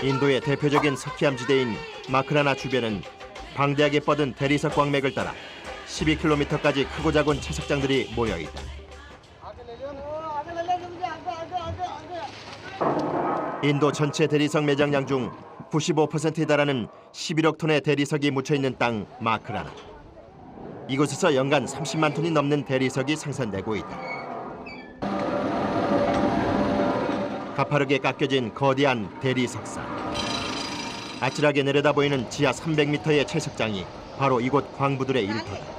인도의 대표적인 석회암지대인 마크라나 주변은 방대하게 뻗은 대리석 광맥을 따라 12km까지 크고 작은 채석장들이 모여있다. 인도 전체 대리석 매장량 중 95%에 달하는 11억 톤의 대리석이 묻혀있는 땅 마크라나. 이곳에서 연간 30만 톤이 넘는 대리석이 생산되고 있다. 가파르게 깎여진 거대한 대리석산. 아찔하게 내려다보이는 지하 300m의 채석장이 바로 이곳 광부들의 일터다.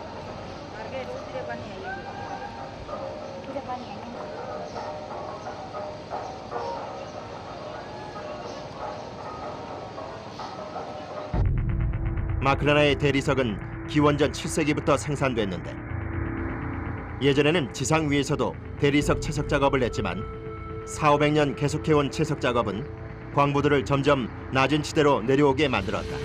마크라나의 대리석은 기원전 7세기부터 생산됐는데 예전에는 지상 위에서도 대리석 채석 작업을 했지만 400~500년 계속해온 채석 작업은 광부들을 점점 낮은 지대로 내려오게 만들었다.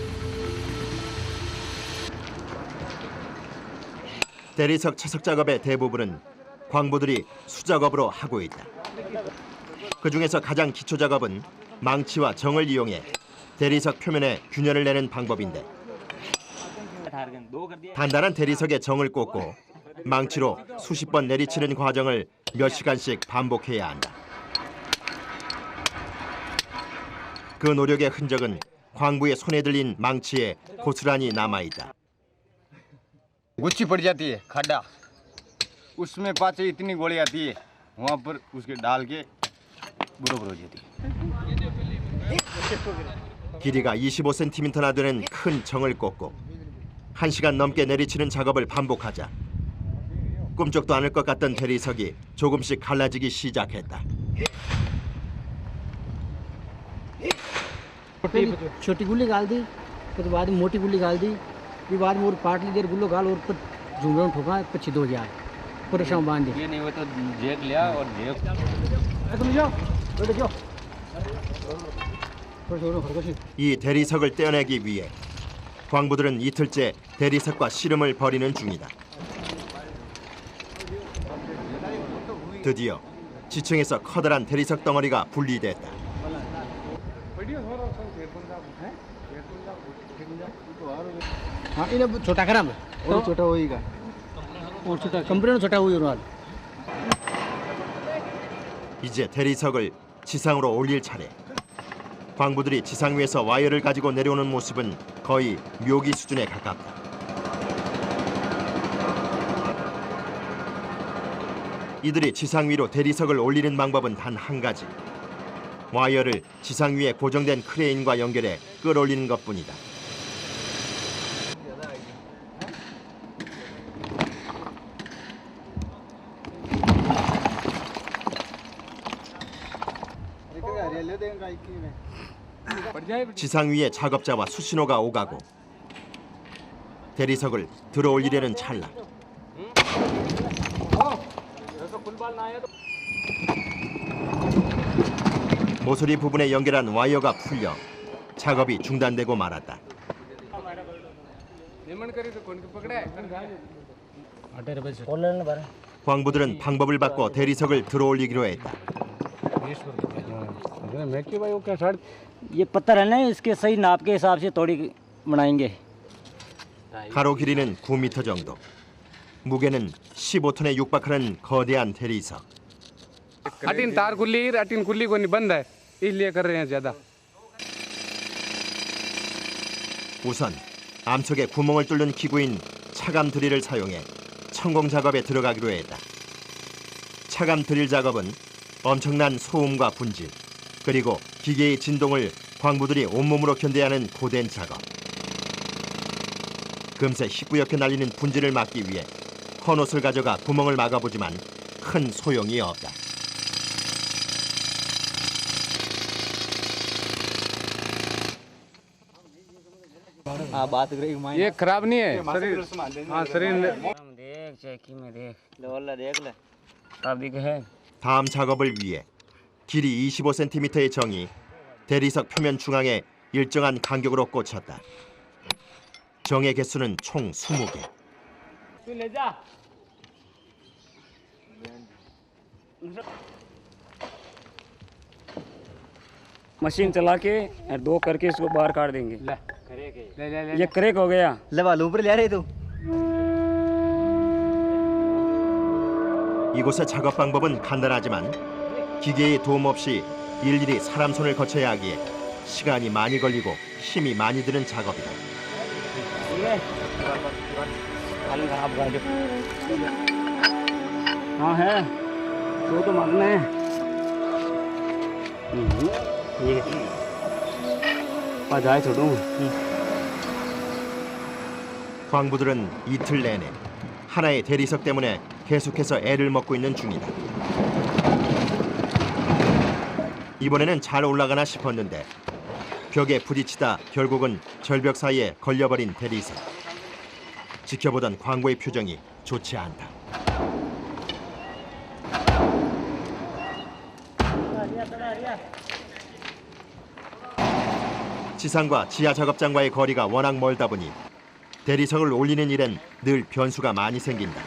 대리석 채석 작업의 대부분은 광부들이 수작업으로 하고 있다. 그중에서 가장 기초 작업은 망치와 정을 이용해 대리석 표면에 균열을 내는 방법인데 단단한 대리석에 정을 꽂고 망치로 수십 번 내리치는 과정을 몇 시간씩 반복해야 한다. 그 노력의 흔적은 광부의 손에 들린 망치에 고스란히 남아있다. गुच्छी पड़ जाती है खड्डा उसमें पाचे इतनी गोली आती है वहाँ पर उसके डाल के बरोबर हो जाती है. 길이가 25cm나 되는 큰 정을 꽂고 1시간 넘게 내리치는 작업을 반복하자 꿈쩍도 않을 것 같던 대리석이 조금씩 갈라지기 시작했다. छोटी गुल्ली गाल दी फिर बाद में मोटी गुल्ली गाल दी फिर बाद में और पाटली देर गुल्लो गाल और पर झुमरा ठोका पर छिद हो गया पूरे शाम बांध दी ये नहीं हुआ तो जेक लिया और जेक तुम जाओ बैठो जाओ 이 대리석을 떼어내기 위해 광부들은 이틀째 대리석과 씨름을 벌이는 중이다. 드디어 지층에서 커다란 대리석 덩어리가 분리됐다. हाँ इन्हें छोटा खराब है और छोटा होएगा और छोटा कंप्रेसर छोटा हुई और 이제 대리석을 지상으로 올릴 차례. 광부들이 지상 위에서 와이어를 가지고 내려오는 모습은 거의 묘기 수준에 가깝다. 이들이 지상 위로 대리석을 올리는 방법은 단 한 가지. 와이어를 지상 위에 고정된 크레인과 연결해 끌어올리는 것뿐이다. 지상 위에 작업자와 수신호가 오가고 대리석을 들어올리려는 찰나 모서리 부분에 연결한 와이어가 풀려 작업이 중단되고 말았다. 광부들은 방법을 바꿔 대리석을 들어올리기로 했다. ये पत्थर है ना इसके सही नाप के हिसाब से तोड़ी बनाएंगे. 가로 길이는 9m 정도. 무게는 15톤에 육박하는 거대한 대리석. अटीन तार कुल्ली अटीन कुल्ली को नहीं बंद है इसलिए कर रहे हैं ज्यादा. 우선 암석에 구멍을 뚫는 기구인 차감 드릴을 사용해 천공 작업에 들어가기로 했다. 차감 드릴 작업은 엄청난 소음과 분질, 그리고 기계의 진동을 광부들이 온몸으로 견뎌야 하는 고된 작업. 금세 희뿌옇게 날리는 분질을 막기 위해 헌옷을 가져가 구멍을 막아보지만 큰 소용이 없다. ये खराब नहीं है शरीर. हाँ शरीर देख चेकी में देख देख ले अब दिख है. 다음 작업을 위해 길이 25cm의 정이 대리석 표면 중앙에 일정한 간격으로 꽂혔다. 정의 개수는 총 20개. मशीन चला के और 2 करके इसको बाहर काट देंगे। ले ले ये क्रैक हो गया। लवा लो ऊपर ले रहे तो 이곳의 작업 방법은 간단하지만 기계의 도움 없이 일일이 사람 손을 거쳐야 하기에 시간이 많이 걸리고 힘이 많이 드는 작업이다. हाँ है तो मारना है। ये जाए छोटू। 광부들은 이틀 내내 하나의 대리석 때문에 계속해서 애를 먹고 있는 중이다. 이번에는 잘 올라가나 싶었는데 벽에 부딪히다 결국은 절벽 사이에 걸려버린 대리석. 지켜보던 광부의 표정이 좋지 않다. 지상과 지하 작업장과의 거리가 워낙 멀다 보니 대리석을 올리는 일엔 늘 변수가 많이 생긴다.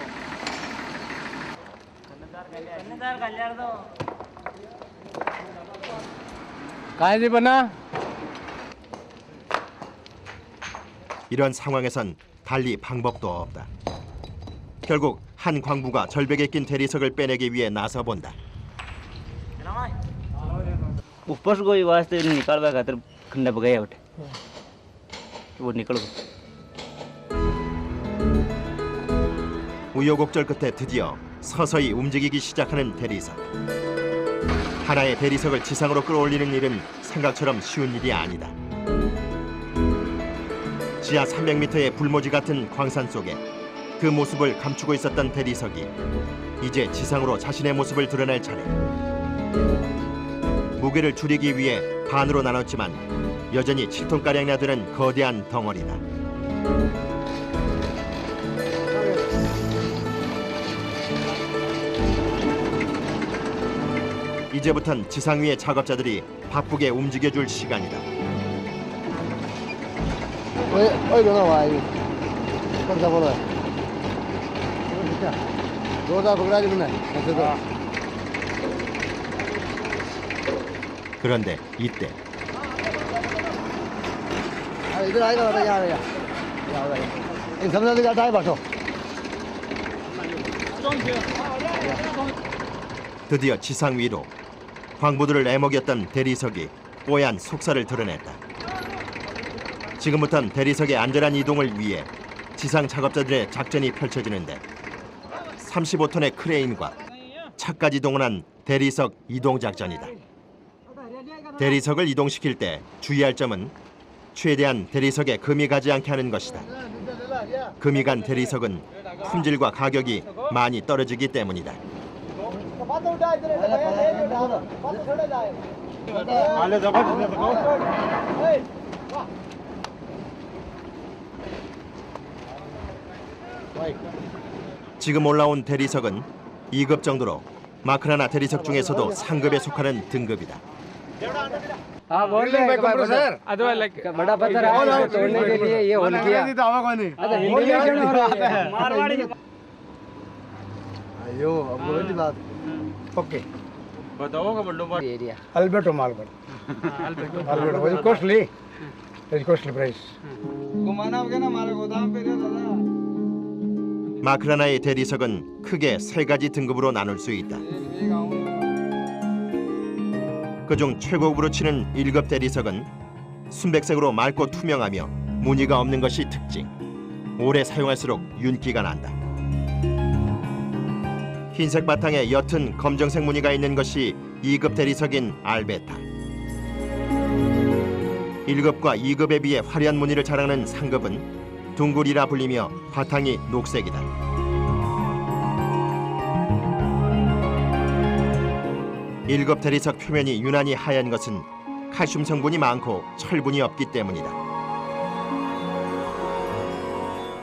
काहे बना 이런 상황에선 달리 방법도 없다. 결국 한 광부가 절벽에 낀 대리석을 빼내기 위해 나서 본다. ऊपर कोई वास्ते निकाल बा खातिर खंडा बगाया उठे वो निकल गो 우여곡절 끝에 드디어 서서히 움직이기 시작하는 대리석. 하나의 대리석을 지상으로 끌어올리는 일은 생각처럼 쉬운 일이 아니다. 지하 300m의 불모지 같은 광산 속에 그 모습을 감추고 있었던 대리석이 이제 지상으로 자신의 모습을 드러낼 차례. 무게를 줄이기 위해 반으로 나눴지만 여전히 7톤가량이나 되는 거대한 덩어리다. 이제부턴 지상 위의 작업자들이 바쁘게 움직여줄 시간이다. 그런데 이때 드디어 지상 위로 광부들을 애먹였던 대리석이 뽀얀 속살을 드러냈다. 지금부턴 대리석의 안전한 이동을 위해 지상 작업자들의 작전이 펼쳐지는데 35톤의 크레인과 차까지 동원한 대리석 이동 작전이다. 대리석을 이동시킬 때 주의할 점은 최대한 대리석에 금이 가지 않게 하는 것이다. 금이 간 대리석은 품질과 가격이 많이 떨어지기 때문이다. 지금 올라온 대리석은 2급 정도로 마크라나 대리석 중에서도 상급에 속하는 등급이다. हाँ बोल रहे हैं कंप्रेसर अदवा लाइक बड़ा पत्थर है तोड़ने के लिए ये होल किया। अच्छा हिंदी में क्यों हो रहा है? मारवाड़ी में अयो अब बोली बात ओके एरिया अल्बर्टो मालबर्ट अल्बर्टो वेरी कॉस्टली प्राइस घुमाना होगा ना हमारे गोदाम पे रे दादा. 마크라나의 대리석은 크게 3가지 등급으로 나눌 수 있다. 그중 최고급으로 치는 1급 대리석은 순백색으로 맑고 투명하며 무늬가 없는 것이 특징. 오래 사용할수록 윤기가 난다. 흰색 바탕에 옅은 검정색 무늬가 있는 것이 2급 대리석인 알베타. 1급과 2급에 비해 화려한 무늬를 자랑하는 상급은 둥글이라 불리며 바탕이 녹색이다. 일급 대리석 표면이 유난히 하얀 것은 칼슘 성분이 많고 철분이 없기 때문이다.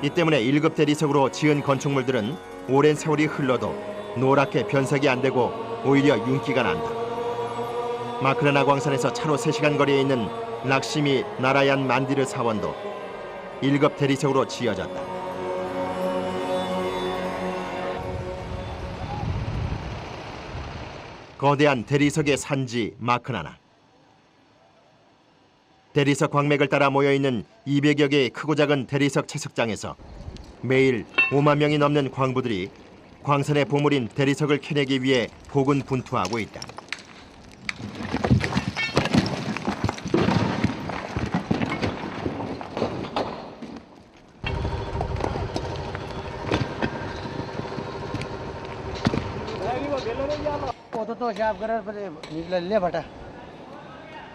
이 때문에 1급 대리석으로 지은 건축물들은 오랜 세월이 흘러도 노랗게 변색이 안 되고 오히려 윤기가 난다. 마크라나 광산에서 차로 3시간 거리에 있는 락시미 나라얀 만디르 사원도 1급 대리석으로 지어졌다. 거대한 대리석의 산지 마크라나. 대리석 광맥을 따라 모여있는 200여 개의 크고 작은 대리석 채석장에서 매일 5만 명이 넘는 광부들이 광산의 보물인 대리석을 캐내기 위해 고군분투하고 있다. तो शाप करा ले बटा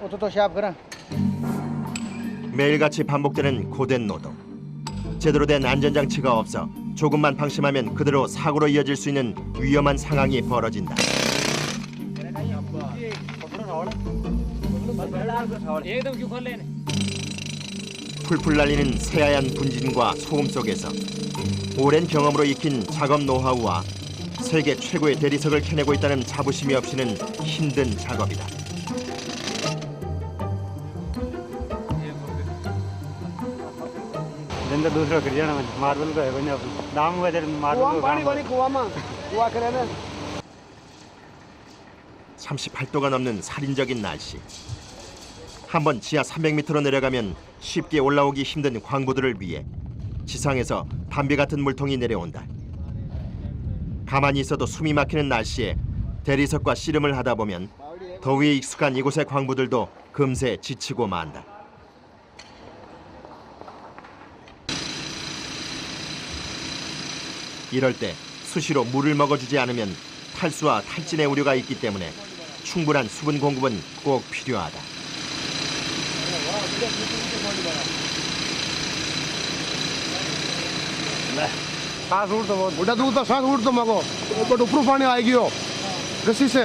तो शाप करा 매일같이 반복되는 고된 노동. 제대로 된 안전장치가 없어 조금만 방심하면 그대로 사고로 이어질 수 있는 위험한 상황이 벌어진다. 풀풀 날리는 새하얀 분진과 소음 속에서 오랜 경험으로 익힌 작업 노하우와 세계 최고의 대리석을 캐내고 있다는 자부심이 없이는 힘든 작업이다. जिंदा दूसरा कर जाना मार्बल का है कोई दाम वजह मार्बल पानी पानी कुआं में कुआं करे ना 38도가 넘는 살인적인 날씨. 한번 지하 300m로 내려가면 쉽게 올라오기 힘든 광부들을 위해 지상에서 담배 같은 물통이 내려온다. 가만히 있어도 숨이 막히는 날씨에 대리석과 씨름을 하다 보면 더위에 익숙한 이곳의 광부들도 금세 지치고 만다. 이럴 때 수시로 물을 먹어주지 않으면 탈수와 탈진의 우려가 있기 때문에 충분한 수분 공급은 꼭 필요하다. सांस उड़ तो बुढ़ा दूध तो सांस उड़ तो मगो बट ऊपर पानी आएगी हो रस्सी से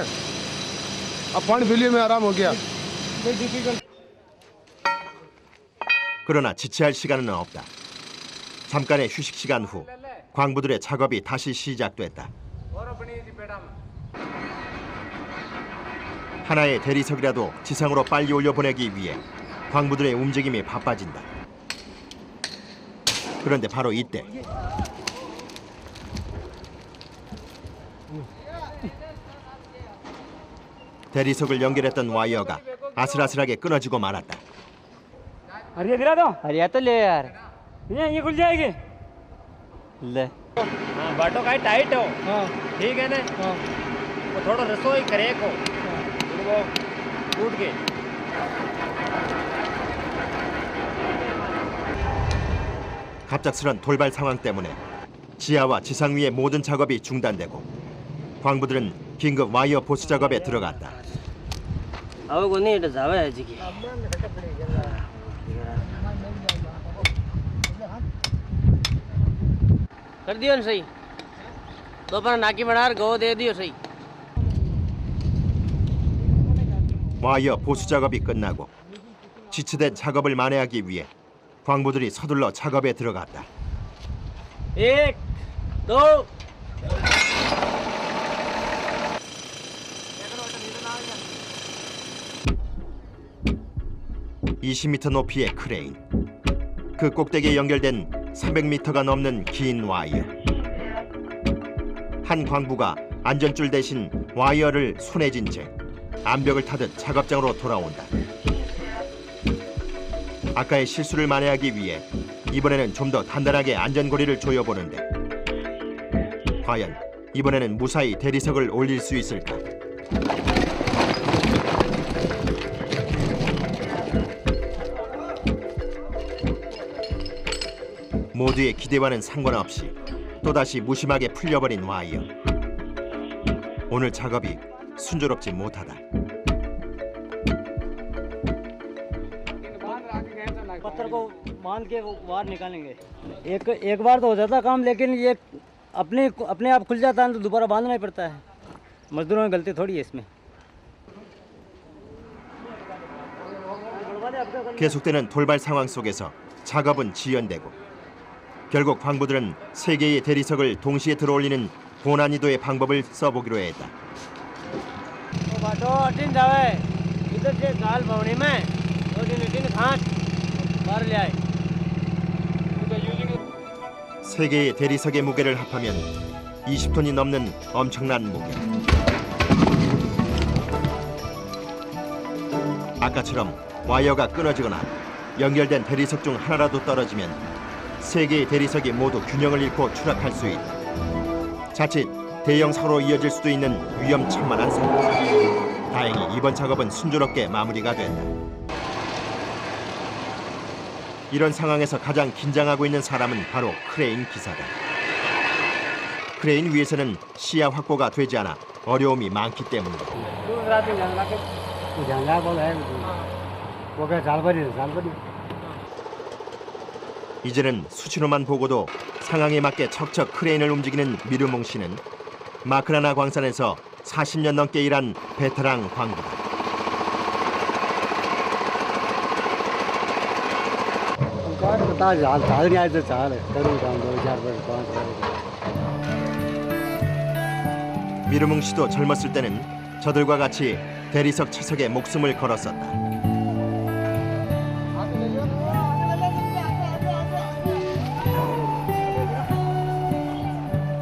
अब पानी फिलिए में आराम हो गया 그러나 지체할 시간은 없다. 잠깐의 휴식 시간 후 광부들의 작업이 다시 시작됐다. 하나의 대리석이라도 지상으로 빨리 올려보내기 위해 광부들의 움직임이 바빠진다. 그런데 바로 이때 대리석을 연결했던 와이어가 아슬아슬하게 끊어지고 말았다. अरे गिरा दो अरे तो ले यार ये खुल जाएगी ले हाँ बाटो का टाइट हो ठीक है ना वो थोड़ा रसोई करे को वो टूट के 갑작스런 돌발 상황 때문에 지하와 지상 위의 모든 작업이 중단되고 광부들은 긴급 와이어 보수 작업에 들어갔다. अब को नहीं जावे है जी की कर दियो ना सही दोपहर नाकी बना गो दे दियो सही 와이어 보수 작업이 끝나고 지체된 작업을 만회하기 위해 광부들이 서둘러 작업에 들어갔다. एक दो 20m 높이의 크레인. 그 꼭대기에 연결된 300m가 넘는 긴 와이어. 한 광부가 안전줄 대신 와이어를 손에 쥔 채 암벽을 타듯 작업장으로 돌아온다. 아까의 실수를 만회하기 위해 이번에는 좀 더 단단하게 안전고리를 조여보는데 과연 이번에는 무사히 대리석을 올릴 수 있을까? 모두의 기대와는 상관없이 또다시 무심하게 풀려버린 와이어. 오늘 작업이 순조롭지 못하다. पत्थर को बांध के वो बाहर निकालेंगे एक बार तो हो जाता काम लेकिन ये अपने आप खुल जाता है तो दोबारा बांधना ही पड़ता है मजदूरों की गलती थोड़ी है इसमें 계속되는 돌발 상황 속에서 작업은 지연되고 결국 광부들은 세 개의 대리석을 동시에 들어올리는 고난이도의 방법을 써보기로 했다. 세 개의 대리석의 무게를 합하면 20톤이 넘는 엄청난 무게. 아까처럼 와이어가 끊어지거나 연결된 대리석 중 하나라도 떨어지면 세 개의 대리석이 모두 균형을 잃고 추락할 수 있다. 자칫 대형 사고로 이어질 수도 있는 위험천만한 상황. 다행히 이번 작업은 순조롭게 마무리가 된다. 이런 상황에서 가장 긴장하고 있는 사람은 바로 크레인 기사다. 크레인 위에서는 시야 확보가 되지 않아 어려움이 많기 때문이다. 이제는 수신호만 보고도 상황에 맞게 척척 크레인을 움직이는 미르몽 씨는 마크라나 광산에서 40년 넘게 일한 베테랑 광부다. 미르몽 씨도 젊었을 때는 저들과 같이 대리석 채석에 목숨을 걸었었다.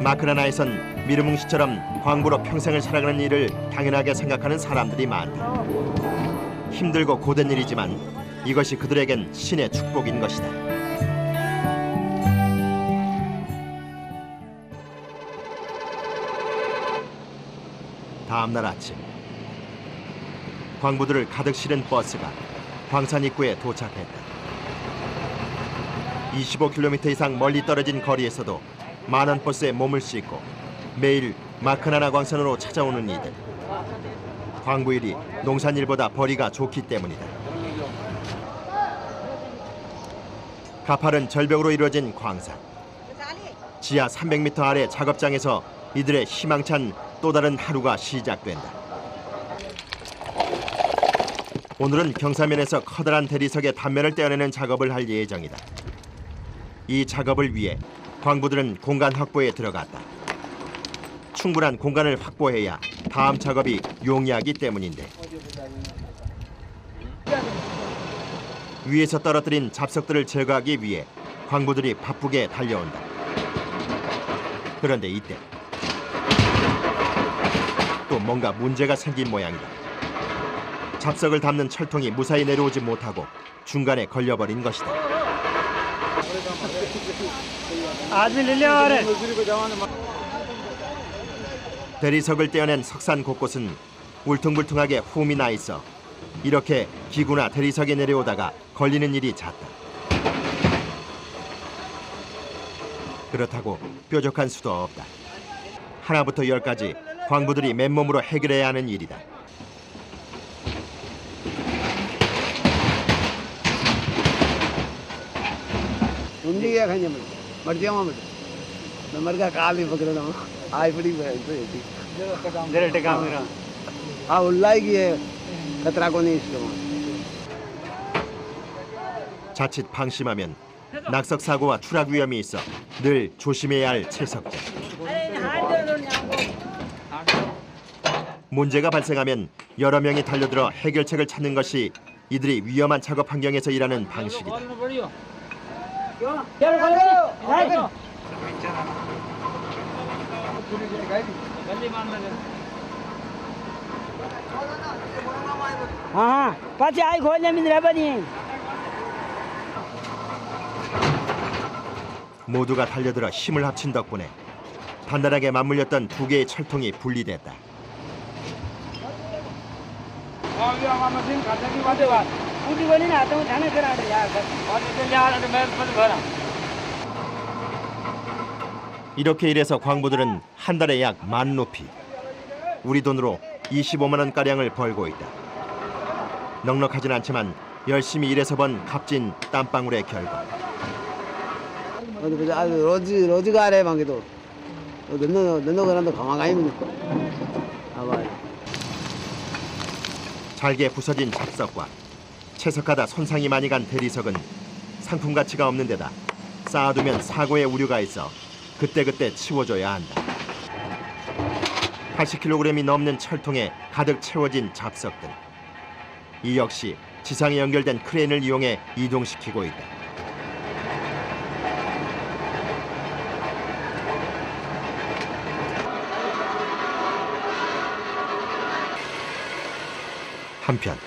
마크라나에선 미르몽 씨처럼 광부로 평생을 살아가는 일을 당연하게 생각하는 사람들이 많다. 힘들고 고된 일이지만 이것이 그들에겐 신의 축복인 것이다. 다음 날 아침, 광부들을 가득 실은 버스가 광산 입구에 도착했다. 25km 이상 멀리 떨어진 거리에서도 많은 버스에 몸을 싣고 매일 마크라나 광산으로 찾아오는 이들. 광부일이 농산일보다 벌이가 좋기 때문이다. 가파른 절벽으로 이루어진 광산. 지하 300m 아래 작업장에서 이들의 희망찬 또 다른 하루가 시작된다. 오늘은 경사면에서 커다란 대리석의 단면을 떼어내는 작업을 할 예정이다. 이 작업을 위해 광부들은 공간 확보에 들어갔다. 충분한 공간을 확보해야 다음 작업이 용이하기 때문인데. 위에서 떨어뜨린 잡석들을 제거하기 위해 광부들이 바쁘게 달려온다. 그런데 이때 또 뭔가 문제가 생긴 모양이다. 잡석을 담는 철통이 무사히 내려오지 못하고 중간에 걸려버린 것이다. 대리석을 떼어낸 석산 곳곳은 울퉁불퉁하게 홈이 나 있어 이렇게 기구나 대리석이 내려오다가 걸리는 일이 잦다. 그렇다고 뾰족한 수도 없다. 하나부터 10까지 광부들이 맨몸으로 해결해야 하는 일이다. गया खाने में मर जाऊँ मैं मर गया काल ही पकड़ रहा हूँ आई पड़ी हाँ उल्लाई की है खतरा को नहीं इसको 자칫 방심하면 낙석 사고와 추락 위험이 있어 늘 조심해야 할 채석장. 문제가 발생하면 여러 명이 달려들어 해결책을 찾는 것이 이들이 위험한 작업 환경에서 일하는 방식이다. हाँ पाछे आई खोल मिंद्रा बनी 모두가 달려들어 힘을 합친 덕분에 단단하게 맞물렸던 두 개의 철통이 분리됐다. 이렇게 일해서 광부들은 한 달에 약 10,000루피, 우리 돈으로 25만 원가량을 벌고 있다. 넉넉하진 않지만 열심히 일해서 번 값진 땀방울의 결과. रोजगार है मांगे तो धंधो करा तो खावा खाई मैंने 잘게 부서진 잡석과 채석하다 손상이 많이 간 대리석은 상품 가치가 없는 데다 쌓아두면 사고의 우려가 있어 그때그때 치워줘야 한다. 80kg이 넘는 철통에 가득 채워진 잡석들. 이 역시 지상에 연결된 크레인을 이용해 이동시키고 있다. 한편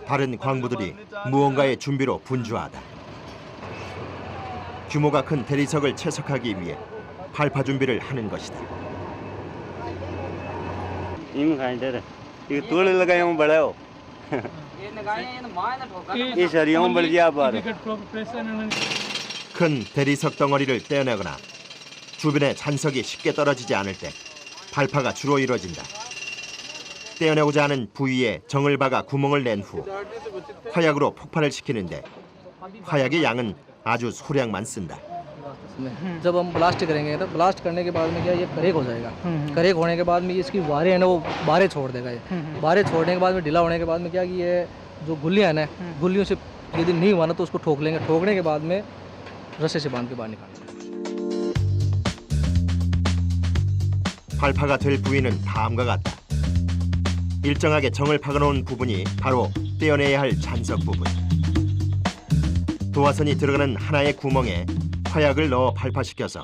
다른 광부들이 무언가의 준비로 분주하다. 규모가 큰 대리석을 채석하기 위해 발파 준비를 하는 것이다. ये तोड़ लगाए हूँ बड़ा हो ये सरियों बढ़ गया बार 큰 대리석 덩어리를 떼어내거나 주변에 잔석이 쉽게 떨어지지 않을 때 발파가 주로 이루어진다. 떼어내고자 하는 부위에 정을 박아 구멍을 낸 후 화약으로 폭발을 시키는데 화약의 양은 아주 소량만 쓴다. जब हम ब्लास्ट करेंगे तो ब्लास्ट करने के बाद में क्या ये करेक हो जाएगा। करेक होने के बाद में इसकी वारें हैं ना वो बारें छोड़ देगा ये। बारें छोड़ने के बाद में ढीला होने के बाद में क्या कि ये जो गुल्लियाँ हैं ना गुल्लियों से यदि नहीं हुआ ना तो उसको ठोक लेंगे। ठोकने के बाद में रस्से से बांध के बाहर निकालेंगे। 발파가 될 부위는 다음과 같다. 일정하게 정을 박아놓은 부분이 바로 떼어내야 할 잔석 부분. 도화선이 들어가는 하나의 구멍에 화약을 넣어 발파시켜서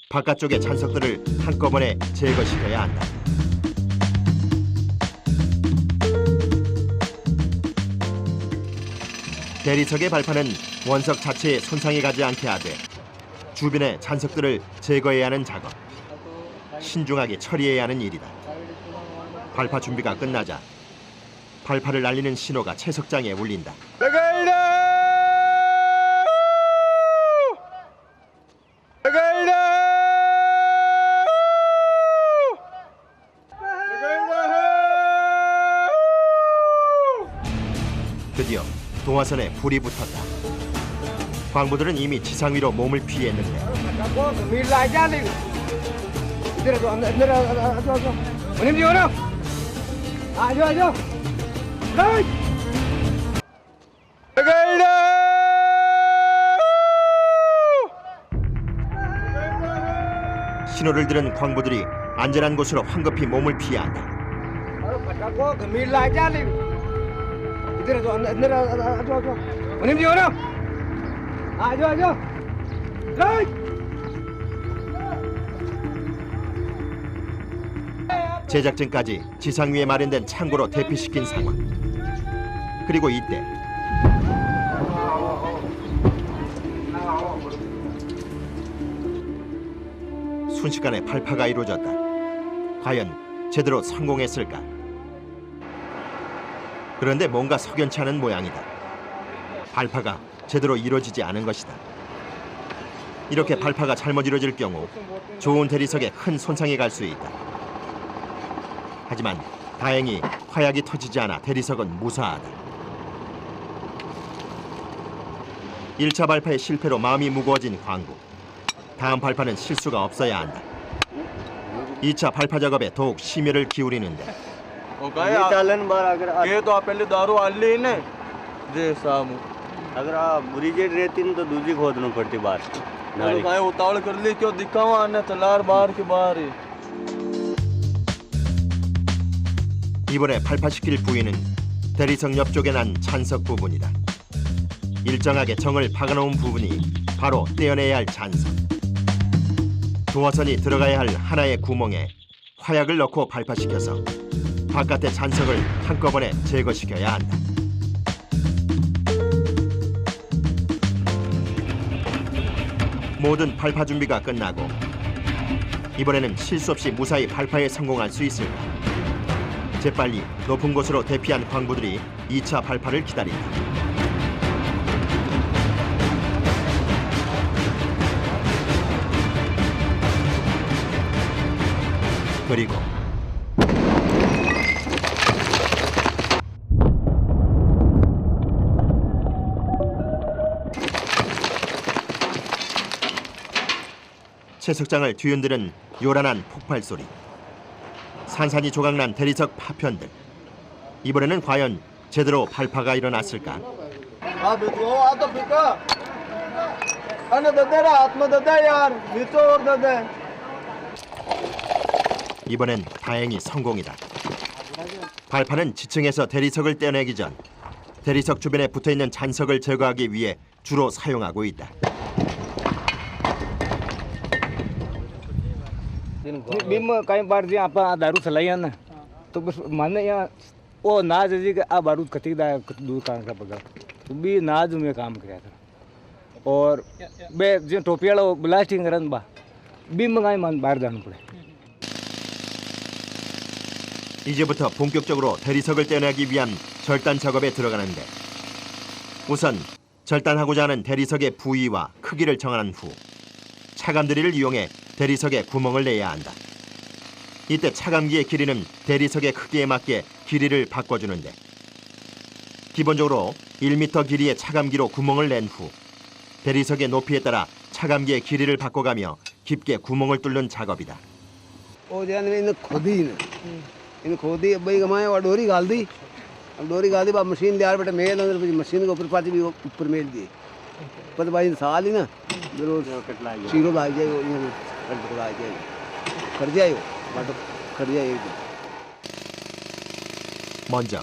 바깥쪽의 잔석들을 한꺼번에 제거시켜야 한다. 대리석의 발파는 원석 자체에 손상이 가지 않게 하되 주변의 잔석들을 제거해야 하는 작업. 신중하게 처리해야 하는 일이다. 발파 준비가 끝나자 발파를 날리는 신호가 채석장에 울린다. 드디어 동화선에 불이 붙었다. 광부들은 이미 지상 위로 몸을 피했는데 신호를 들은 광부들이 안전한 곳으로 황급히 몸을 피해야 한다. 제작진까지 지상 위에 마련된 창고로 대피시킨 상황. 그리고 이때 순식간에 발파가 이루어졌다. 과연 제대로 성공했을까? 그런데 뭔가 석연치 않은 모양이다. 발파가 제대로 이루어지지 않은 것이다. 이렇게 발파가 잘못 이루어질 경우 좋은 대리석에 큰 손상이 갈 수 있다. 하지만 다행히 화약이 터지지 않아 대리석은 무사하다. 1차 발파의 실패로 마음이 무거워진 광부. 다음 발파는 실수가 없어야 한다. 2차 발파 작업에 더욱 심혈을 기울이는데 अगर आप बुरी जेट रहती न तो दूसरी खोदना पड़ती बाहर उतावल कर ली क्यों दिखावा आने तलार बाहर के बाहर 이번에 발파시킬 부위는 대리석 옆쪽에 난 잔석 부분이다. 일정하게 정을 박아놓은 부분이 바로 떼어내야 할 잔석. 도화선이 들어가야 할 하나의 구멍에 화약을 넣고 발파시켜서 바깥의 잔석을 한꺼번에 제거시켜야 한다. 모든 발파 준비가 끝나고 이번에는 실수 없이 무사히 발파에 성공할 수 있을까? 재빨리 높은 곳으로 대피한 광부들이 2차 발파를 기다린다. 그리고 채석장을 뒤흔드는 요란한 폭발 소리. 산산이 조각난 대리석 파편들. 이번에는 과연 제대로 발파가 일어났을까? 이번엔 다행히 성공이다. 발파는 지층에서 대리석을 떼어내기 전 대리석 주변에 붙어있는 잔석을 제거하기 위해 주로 사용하고 있다. बीम कई बार जी आप दारू चलाई है ना तो बस माने यहाँ वो नाज जी का अब बारूद कतीदा दूर काम का पगा तो भी नाज में काम किया था और बे जो टोपियाला ब्लास्टिंग करन बा भी मंगाई मान बाहर जाना पड़े. 이제부터 본격적으로 대리석을 떼어내기 위한 절단 작업에 들어가는데 우선 절단하고자 하는 대리석의 부위와 크기를 정한 후 차감 드릴을 이용해 대리석에 구멍을 내야 한다. 이때 차감기의 길이는 대리석의 크기에 맞게 길이를 바꿔주는데 기본적으로 1m 길이의 차감기로 구멍을 낸 후 대리석의 높이에 따라 차감기의 길이를 바꿔가며 깊게 구멍을 뚫는 작업이다. वो जो है ना इन्हें खोदी इन्हें खोदी भाई कमाए और डोरी गाल दी. अब डोरी गाल दी मशीन ले आ बेटा मेल अंदर मशीन के ऊपर पाती भी ऊपर मेल दी पर भाई साल ही ना शीरो लाग जाए लाग जाए कर जाए कर जाए. 먼저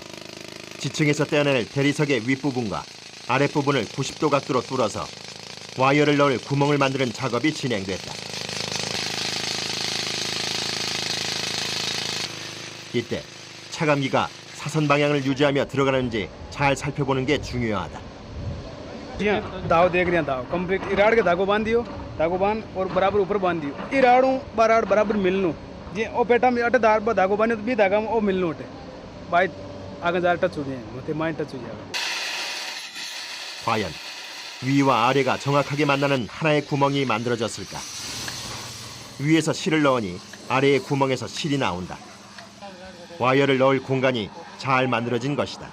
지층에서 떼어낼 대리석의 윗부분과 아랫부분을 90도 각도로 뚫어서 와이어를 넣을 구멍을 만드는 작업이 진행됐다. 이때 차감기가 사선 방향을 유지하며 들어가는지 잘 살펴보는 게 중요하다. दाव देख रहे हैं दाव कंप्लीट इराड़ के धागो बांध दियो धागो बांध और बराबर ऊपर बांध दियो इराड़ू बराड़ बराबर मिलनो जी ओ पेटा में अटे दार धागो बांधे तो भी धागा में ओ मिलनो अटे बाई आगे जार टच हो जाए मोते माइन टच हो जाएगा. 과연 위와 아래가 정확하게 만나는 하나의 구멍이 만들어졌을까? 위에서 실을 넣으니 아래의 구멍에서 실이 나온다. 와이어를 넣을 공간이 잘 만들어진 것이다.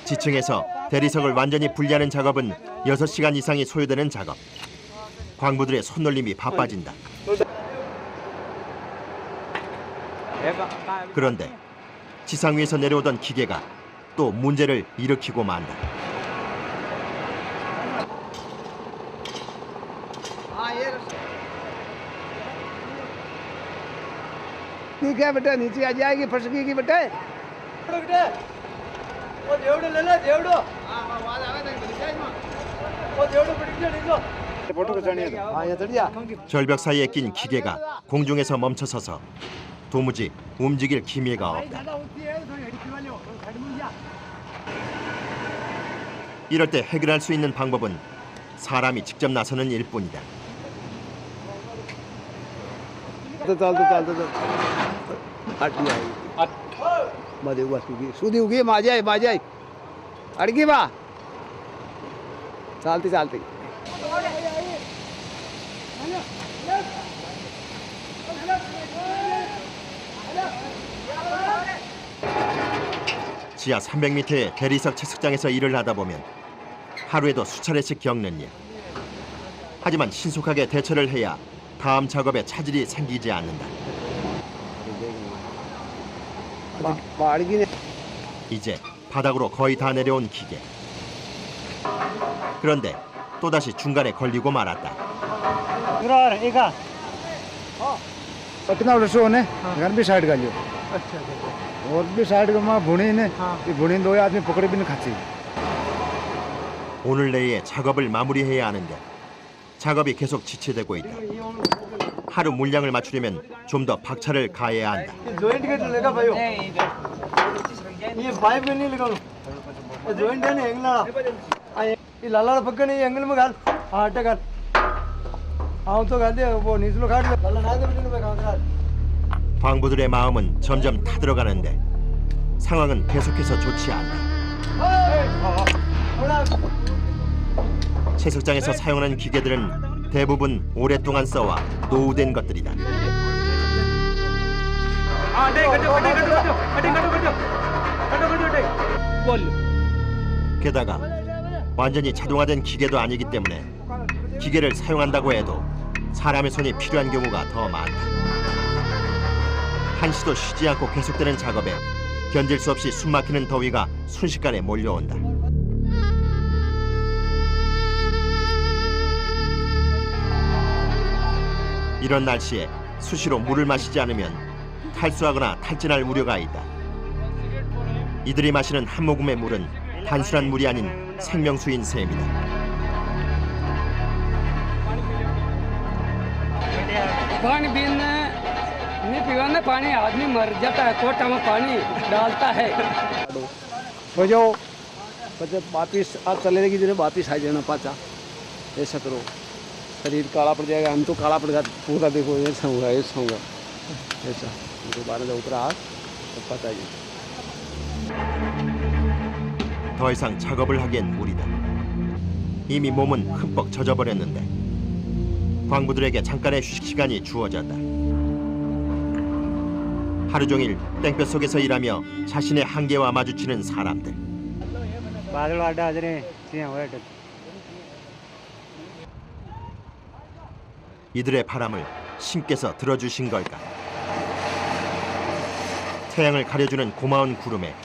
지층에서 대리석을 완전히 분리하는 작업은 6시간 이상이 소요되는 작업. 광부들의 손놀림이 바빠진다. 그런데 지상 위에서 내려오던 기계가 또 문제를 일으키고 만다. ठीक है बेटा नीचे आ जाएगी फटकेगी बेटा. 절벽 사이에 낀 기계가 공중에서 멈춰서서 도무지 움직일 기미가 없다. 이럴 때 해결할 수 있는 방법은 사람이 직접 나서는 일뿐이다. सूदी उगी माजाई माजाई अड़गी बा चालती चालती. 지하 300m의 대리석 채석장에서 일을 하다 보면 하루에도 수차례씩 겪는 일. 하지만 신속하게 대처를 해야 다음 작업에 차질이 생기지 않는다. 이제 바닥으로 거의 다 내려온 기계. 그런데 또다시 중간에 걸리고 말았다. कितना रसो ने घर भी साइड का लियो और भी साइड का मां बुणी ने ये बुणी दो आदमी पकड़े भी नहीं खाती. 오늘 내에 작업을 마무리해야 하는데 작업이 계속 지체되고 있다. 하루 물량을 맞추려면 좀 더 박차를 가해야 한다. जॉइंट के तो लगा भाई ये पाइप में नहीं लगा जॉइंट है ना एंगल ये लाला पक्का नहीं एंगल में गाल हां टे गाल हां तो गाल दे वो नीचे लो काट लाला ना दे बिन में गाल. 광부들의 마음은 점점 타들어가는데 상황은 계속해서 좋지 않다. 채석장에서 사용하는 기계들은 대부분 오랫동안 써와 노후된 것들이다. 게다가 완전히 자동화된 기계도 아니기 때문에 기계를 사용한다고 해도 사람의 손이 필요한 경우가 더 많다. 한시도 쉬지 않고 계속되는 작업에 견딜 수 없이 숨막히는 더위가 순식간에 몰려온다. 이런 날씨에 수시로 물을 마시지 않으면 탈수하거나 탈진할 우려가 있다. 이들이 마시는 한 모금의 물은 단순한 물이 아닌 생명수인 셈이다. पानी पीने नहीं पीवाने पानी आदमी मर जाता है कोटा में पानी डालता है हो जाओ बच्चे वापिस आप चले रहेगी जरा वापिस आ जाना पाचा ऐसा करो शरीर काला पड़ जाएगा हम तो काला पड़ जाता पूरा देखो ऐसा होगा ऐसा दोबारा जब उतरा आज तो पता ही 더 이상 작업을 하기엔 무리다. 이미 몸은 흠뻑 젖어버렸는데 광부들에게 잠깐의 휴식 시간이 주어졌다. 하루 종일 땡볕 속에서 일하며 자신의 한계와 마주치는 사람들. 이들의 바람을 신께서 들어주신 걸까? 태양을 가려주는 고마운 구름에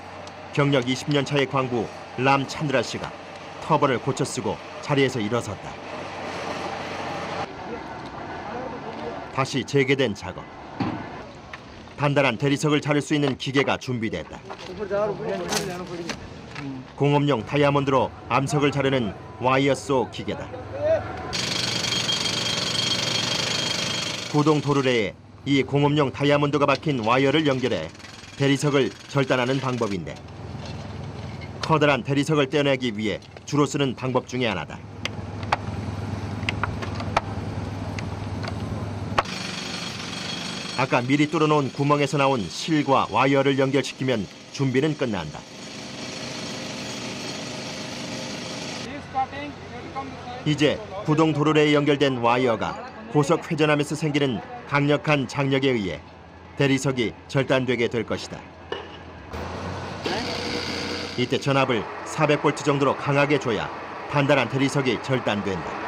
경력 20년 차의 광부 람 찬드라 씨가 터번을 고쳐 쓰고 자리에서 일어섰다. 다시 재개된 작업. 단단한 대리석을 자를 수 있는 기계가 준비됐다. 공업용 다이아몬드로 암석을 자르는 와이어 쏘 기계다. 구동 도르래에 이 공업용 다이아몬드가 박힌 와이어를 연결해 대리석을 절단하는 방법인데 커다란 대리석을 떼어내기 위해 주로 쓰는 방법 중에 하나다. 아까 미리 뚫어놓은 구멍에서 나온 실과 와이어를 연결시키면 준비는 끝난다. 이제 구동 도르래에 연결된 와이어가 고속 회전하면서 생기는 강력한 장력에 의해 대리석이 절단되게 될 것이다. 이때 전압을 400V 정도로 강하게 줘야 단단한 대리석이 절단된다.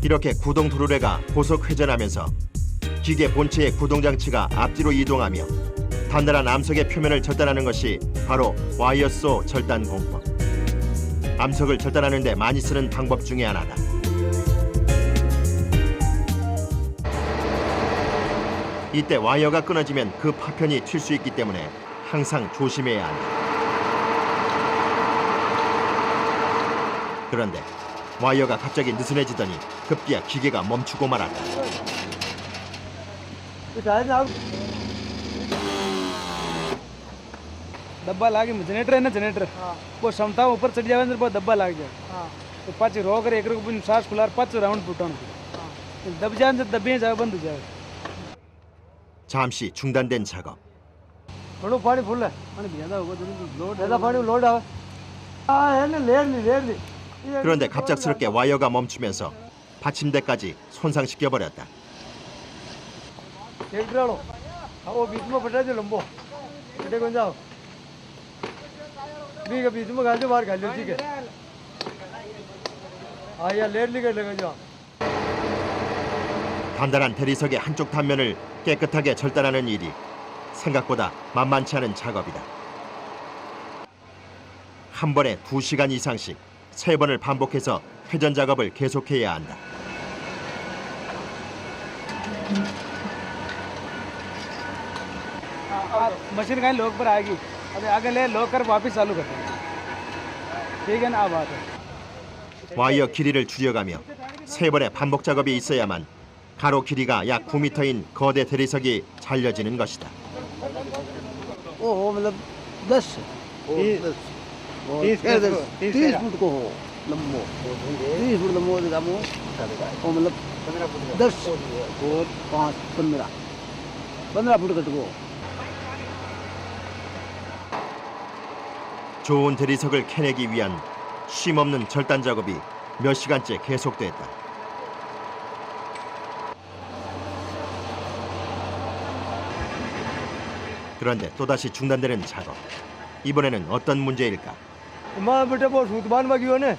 이렇게 구동 도르래가 고속 회전하면서 기계 본체의 구동장치가 앞뒤로 이동하며 단단한 암석의 표면을 절단하는 것이 바로 와이어 쏘 절단 공법. 암석을 절단하는 데 많이 쓰는 방법 중에 하나다. 이때 와이어가 끊어지면 그 파편이 튈 수 있기 때문에 항상 조심해야 한다. 그런데 와이어가 갑자기 느슨해지더니 급기야 기계가 멈추고 말았다. डब्बा लागे जनरेटर है ना जनरेटर वो क्षमता ऊपर चढ़ जाए बहुत डब्बा लाग जाए तो पाँच रो कर एक सांस खुला पाँच राउंड फुटान दब जाए दबे जाए बंद हो जाए 잠시 중단된 작업. थोड़ा पानी फुल है पानी ज्यादा होगा ज्यादा पानी लोड आवे है ना लेर ली 그런데 갑작스럽게 와이어가 멈추면서 받침대까지 손상시켜 버렸다. ट्रैक्टर वालों वो बीच में फटा जो लंबो फटे कौन जाओ बीच में गाल बाहर गाल ठीक है हाँ यार लेट लिखे लगा जो 단단한 대리석의 한쪽 단면을 깨끗하게 절단하는 일이 생각보다 만만치 않은 작업이다. 한 번에 2시간 이상씩 3번을 반복해서 회전 작업을 계속해야 한다. मशीन कहीं लोग पर आएगी अभी आगे ले लोग कर वापस चालू करते हैं ठीक है ना बात है 와이어 길이를 줄여가며 3번의 반복 작업이 있어야만 가로 길이가 약 9m인 거대 대리석이 잘려지는 것이다. ओ मतलब 10 30 फुट को हो लंबो 30 फुट लंबो दिखामो ओ मतलब 10 और 5 15 फुट कटको 좋은 대리석을 캐내기 위한 쉼없는 절단 작업이 몇 시간째 계속됐다. 그런데 또다시 중단되는 작업. 이번에는 어떤 문제일까? मां बेटे वो सूत बांध में गयो ने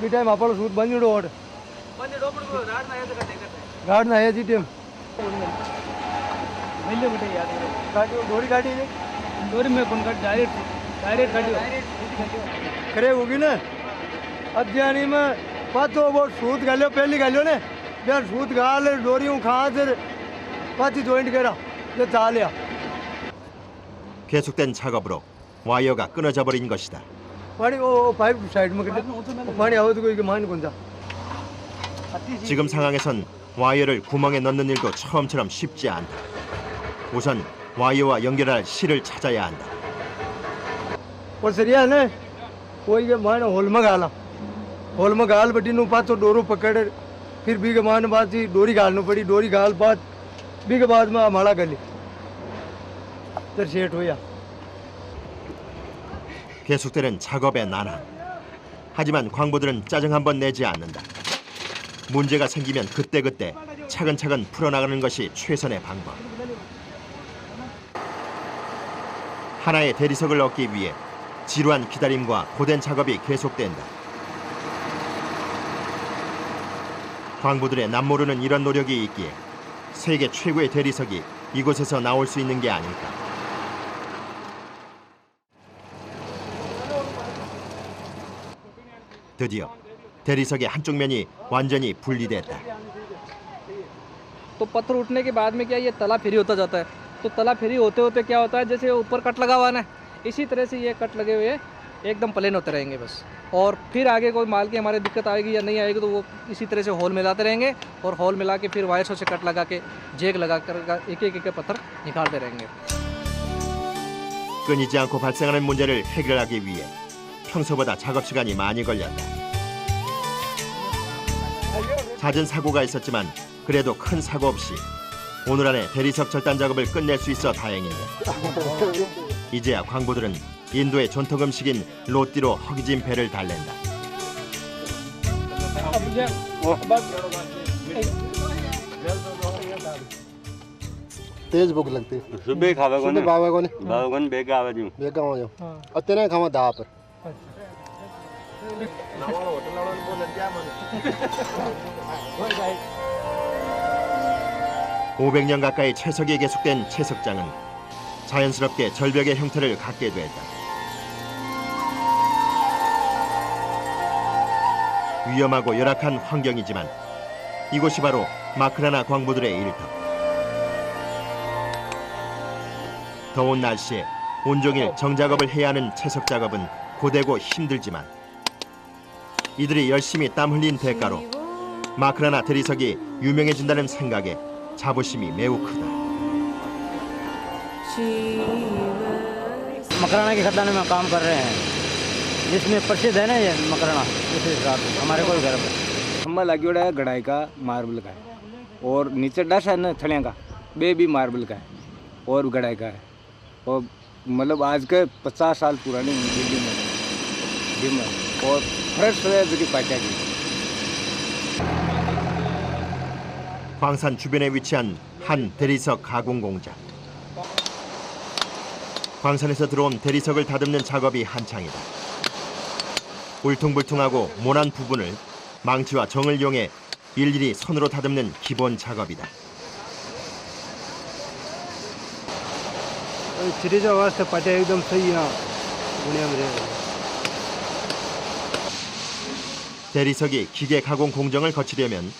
बेटा मापड़ो सूत बांधिड़ो और गाड़ ना है जी टीम मिले बेटे याद गाड़ी डोरी गाड़ी ने डोरी में कौन का डायरेक्ट गाड़ी करे होगी ना अध्यानी में पातो वो सूत गालियो पहली गालियो ने यार सूत गाल डोरियों खाद पाती जॉइंट करा ये चालिया 계속된 작업으로 와이어가 끊어져 버린 것이다. पानी वो पाइप साइड में कर पानी आओ तो कोई के मान कौन सा 지금 상황에선 와이어를 구멍에 넣는 일도 처음처럼 쉽지 않다. 우선 와이어와 연결할 실을 찾아야 한다. और सरिया ने कोई के मान होल में गाल बटी नु पातो डोरो पकड़ फिर भी के मान बात डोरी गालनी पड़ी डोरी गाल बात भी के बाद में हमारा गली तर सेट हुआ 계속되는 작업의 난항. 하지만 광부들은 짜증 한번 내지 않는다. 문제가 생기면 그때그때 차근차근 풀어나가는 것이 최선의 방법. 하나의 대리석을 얻기 위해 지루한 기다림과 고된 작업이 계속된다. 광부들의 남모르는 이런 노력이 있기에 세계 최고의 대리석이 이곳에서 나올 수 있는 게 아닐까. 드디어 대리석의 한쪽 면이 완전히 분리됐다. तो पत्थर उठने के बाद में क्या ये तला फ्री होता जाता है। तो तला फ्री होते होते क्या होता है, जैसे ऊपर कट लगा हुआ है ना, इसी तरह से ये कट लगे हुए एकदम प्लेन होते रहेंगे बस। और फिर आगे कोई माल की हमारे दिक्कत आएगी या नहीं आएगी तो वो इसी तरह से होल मिलाते रहेंगे और होल मिला के फिर वायर्सों से कट लगा के जेक लगा कर एक एक पत्थर निकालते रहेंगे। 끊이지 않고 발생하는 문제를 해결하기 위해 평소보다 작업 시간이 많이 걸렸다. 잦은 사고가 있었지만 그래도 큰 사고 없이 오늘 안에 대리석 절단 작업을 끝낼 수 있어 다행인데 이제야 광부들은 인도의 전통 음식인 로띠로 허기진 배를 달랜다. तेज भूख लगती है सुबह खावे सुबह बाबा को नहीं बाबा को बेगा आवे जी बेगा हो जाओ और तेरे खावा दा पर (500년) 가까이 채석이 계속된 채석장은 자연스럽게 절벽의 형태를 갖게 됐다. 위험하고 열악한 환경이지만 이곳이 바로 마크라나 광부들의 일터. 더운 날씨에 온종일 정작업을 해야 하는 채석 작업은 고되고 힘들지만 이들이 열심히 땀 흘린 대가로 마크라나 대리석이 유명해진다는 생각에 자부심이 매우 크다. मकराना के खदान में काम कर रहे हैं जिसमें प्रसिद्ध है ना ये मकराना उस हिसाब से हमारे को गर्व है। खम्बा लगी हुआ है गढ़ाई का मार्बल का है और नीचे डस है ना थलियाँ का वे भी मार्बल का है और गढ़ाई का है और मतलब आज के 50 साल पुरानी बिल्डिंग है और फ्रेश है पाचा की। 광산 주변에 위치한 한 대리석 가공 공장. 광산에서 들어온 대리석을 다듬는 작업이 한창이다. 울퉁불퉁하고 모난 부분을 망치와 정을 이용해 일일이 손으로 다듬는 기본 작업이다. चिड़िया वास्ते पाचा एकदम सही है दुनिया में रहेगा। 대리석이 기계 가공 공정을 거치려면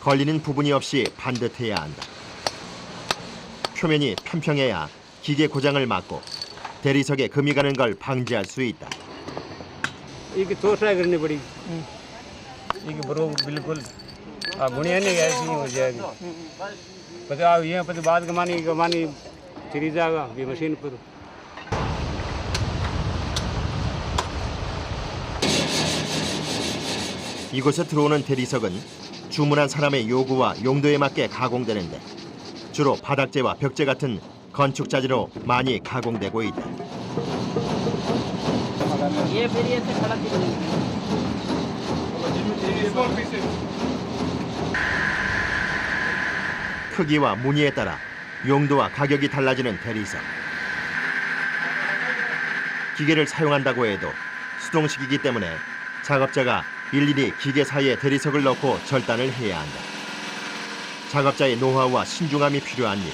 걸리는 부분이 없이 반듯해야 한다. 표면이 평평해야 기계 고장을 막고 대리석에 금이 가는 걸 방지할 수 있다. एक तोसा करनी पड़ी एक बरो बिल्कुल बुनिया नहीं ऐसी हो जाएगी पता ये पता बाद कमानी चली जाएगा ये मशीन पर 이곳에 들어오는 대리석은 주문한 사람의 요구와 용도에 맞게 가공되는데 주로 바닥재와 벽재 같은 건축 자재로 많이 가공되고 있다. 크기와 무늬에 따라 용도와 가격이 달라지는 대리석. 기계를 사용한다고 해도 수동식이기 때문에 작업자가 일일이 기계 사이에 대리석을 넣고 절단을 해야 한다. 작업자의 노하우와 신중함이 필요한 일.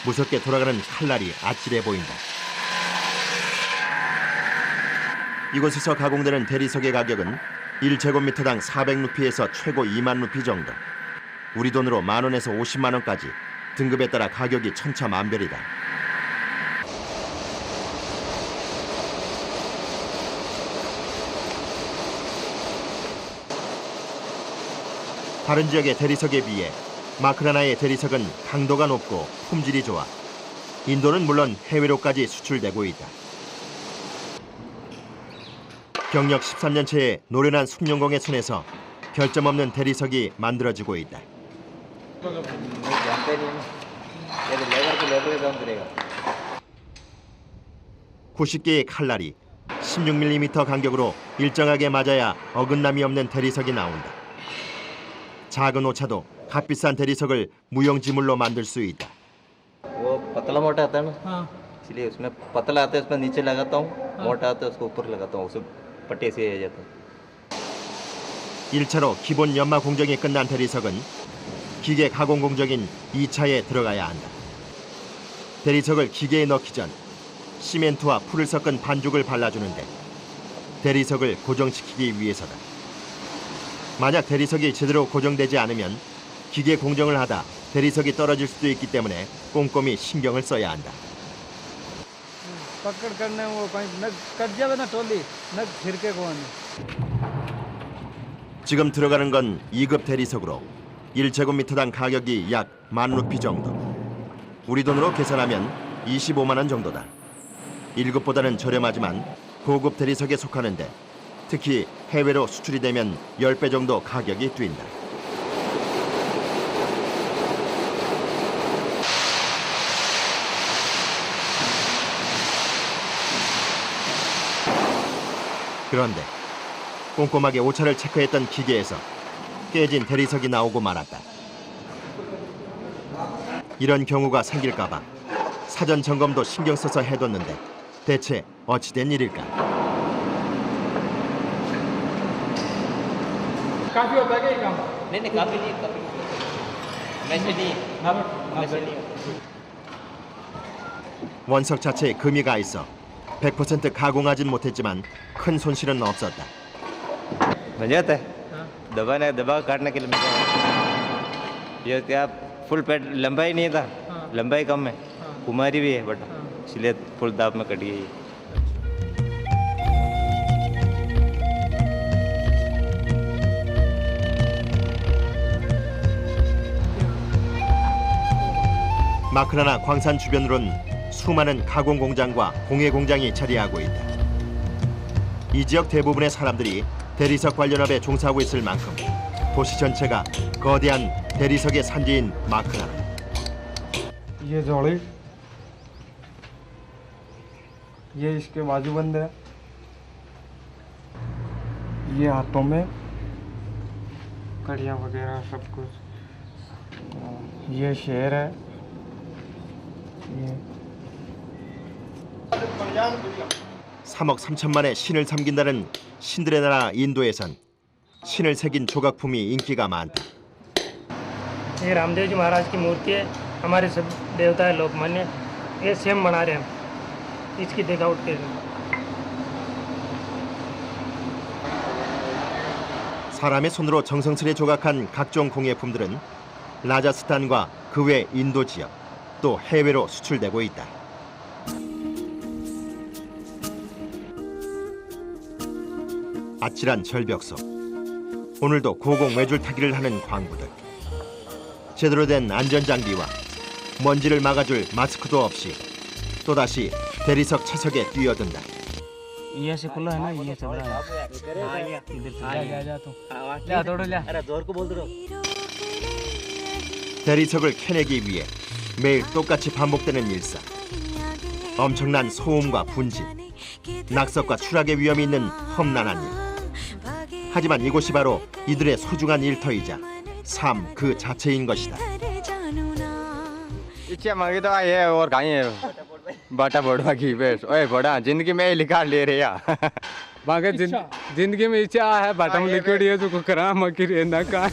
무섭게 돌아가는 칼날이 아찔해 보인다. 이곳에서 가공되는 대리석의 가격은 1제곱미터당 400루피에서 최고 2만 루피 정도. 우리 돈으로 10,000원에서 50만 원까지 등급에 따라 가격이 천차만별이다. 다른 지역의 대리석에 비해 마크라나의 대리석은 강도가 높고 품질이 좋아 인도는 물론 해외로까지 수출되고 있다. 경력 13년째의 노련한 숭룡공의 손에서 결점 없는 대리석이 만들어지고 있다. 90개의 칼날이 16mm 간격으로 일정하게 맞아야 어긋남이 없는 대리석이 나온다. 작은 오차도 값비싼 대리석을 무용지물로 만들 수 있다. वो पतला मोटा आता है ना, इसलिए उसमें पतला आता है उसमें नीचे लगाता हूँ, मोटा आता है उसको ऊपर लगाता हूँ, उसे पट्टे से आ जाता है. 1차로 기본 연마 공정이 끝난 대리석은 기계 가공 공정인 2차에 들어가야 한다. 대리석을 기계에 넣기 전 시멘트와 풀을 섞은 반죽을 발라주는데 대리석을 고정시키기 위해서다. 만약 대리석이 제대로 고정되지 않으면 기계 공정을 하다 대리석이 떨어질 수도 있기 때문에 꼼꼼히 신경을 써야 한다. पकड़ करने वो कहीं न कट जावे ना टोली न छिड़के को 지금 들어가는 건 2급 대리석으로 1제곱미터당 가격이 약 10,000루피 정도. 우리 돈으로 계산하면 25만 원 정도다. 1급보다는 저렴하지만 고급 대리석에 속하는데 특히 해외로 수출이 되면 10배 정도 가격이 뛴다. 그런데 꼼꼼하게 오차를 체크했던 기계에서 깨진 대리석이 나오고 말았다. 이런 경우가 생길까봐 사전 점검도 신경 써서 해뒀는데 대체 어찌된 일일까? काफी होता है क्या ये काम? नहीं काफी नहीं, काफी वैसे नहीं, वैसे नहीं. 원석 자체에 금이 가 있어 100% 가공하진 못했지만 큰 손실은 없었다. बन जाता है. दबा काटने के लिए मिल जाएगा. ये क्या फुल पेट लंबाई नहीं था, लंबाई कम है, कुमारी भी है बट इसलिए फुल दाब में कट गई. 마크라나 광산 주변으론 수많은 가공 공장과 공예 공장이 자리하고 있다. 이 지역 대부분의 사람들이 대리석 관련업에 종사하고 있을 만큼 도시 전체가 거대한 대리석의 산지인 마크라나. ये जोड़ी ये इसके बाजूबंद है, ये हाथों में कड़ियाँ वगैरह सब कुछ, ये शेर है, ये 3억 3천만의 신을 섬긴다는 신들의 나라 인도에선 신을 새긴 조각품이 인기가 많다. ये रामदेव जी महाराज की मूर्ति है, हमारे सब देवता है लोकमान्य, ये सेम बना रहे हैं हम, इसकी दिखावट के लिए. 사람의 손으로 정성스레 조각한 각종 공예품들은 라자스탄과 그 외 인도 지역 또 해외로 수출되고 있다. 아찔한 절벽 속 오늘도 고공 외줄 타기를 하는 광부들. 제대로 된 안전장비와 먼지를 막아줄 마스크도 없이 또다시 대리석 채석에 뛰어든다. ये ऐसे खुला है ना, ये चल रहा है. इधर जा तो ले थोड़ा ले. अरे जोर को बोल दो. 대리석을 캐내기 위해 매일 똑같이 반복되는 일상. 엄청난 소음과 분진, 낙석과 추락의 위험이 있는 험난한 일. 하지만 이곳이 바로 이들의 소중한 일터이자 삶 그 자체인 것이다. इच्छा मांगी तो ये और कहीं है बाटा बड़वा की बेस ओए बड़ा जिंदगी में लिखा ले रहे या बाकी जिंदगी में इच्छा है बाटा में लिखोड़ी है जो कराम की रहना का